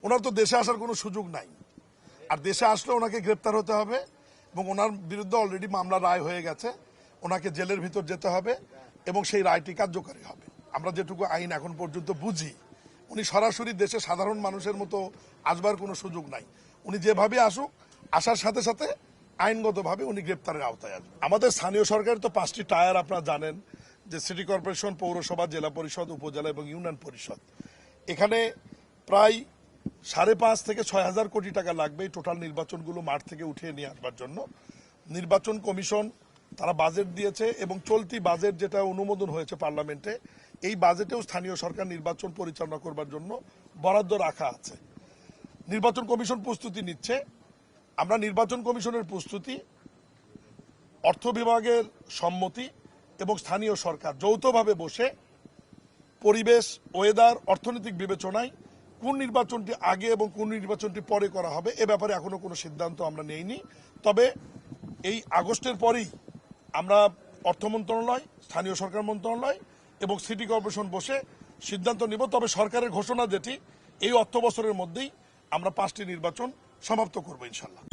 ওনার তো দেশে আসার কোনো সুযোগ নাই, আর দেশে আসলে ওনাকে গ্রেপ্তার হতে হবে এবং ওনার বিরুদ্ধে অলরেডি মামলা রায় হয়ে গেছে, ওনাকে জেলের ভিতর যেতে হবে এবং সেই রায়টি কার্যকরী হবে। আমরা যেটুকু আইন এখন পর্যন্ত বুঝি, উনি সরাসরি দেশে সাধারণ মানুষের মতো আসবার কোনো সুযোগ নাই। উনি যেভাবে আসুক, আসার সাথে সাথে আইনগতভাবে উনি গ্রেপ্তারের আওতায় আসবেন। আমাদের স্থানীয় সরকারের তো 5টি টায়ার আপনারা জানেন, যে সিটি কর্পোরেশন, পৌরসভা, জেলা পরিষদ, উপজেলা এবং ইউনিয়ন পরিষদ। এখানে প্রায় 5.5 থেকে 6,000 কোটি টাকা লাগবে এই টোটাল নির্বাচনগুলো মাঠ থেকে উঠিয়ে নিয়ে আসবার জন্য। নির্বাচন কমিশন তারা বাজেট দিয়েছে এবং চলতি বাজেট যেটা অনুমোদন হয়েছে পার্লামেন্টে, এই বাজেটেও স্থানীয় সরকার নির্বাচন পরিচালনা করবার জন্য বরাদ্দ রাখা আছে। নির্বাচন কমিশন প্রস্তুতি নিচ্ছে। আমরা নির্বাচন কমিশনের প্রস্তুতি, অর্থ বিভাগের সম্মতি এবং স্থানীয় সরকার যৌথভাবে বসে পরিবেশ, ওয়েদার, অর্থনৈতিক বিবেচনায় কোন নির্বাচনটি আগে এবং কোন নির্বাচনটি পরে করা হবে এ ব্যাপারে এখনো কোনো সিদ্ধান্ত আমরা নেইনি। তবে এই আগস্টের পরেই আমরা অর্থ মন্ত্রণালয়, স্থানীয় সরকার মন্ত্রণালয় এবং সিটি কর্পোরেশন বসে সিদ্ধান্ত নিব। তবে সরকারের ঘোষণা যেটি, এই অর্থ বছরের মধ্যেই আমরা 5টি নির্বাচন সমাপ্ত করব ইনশাল্লাহ।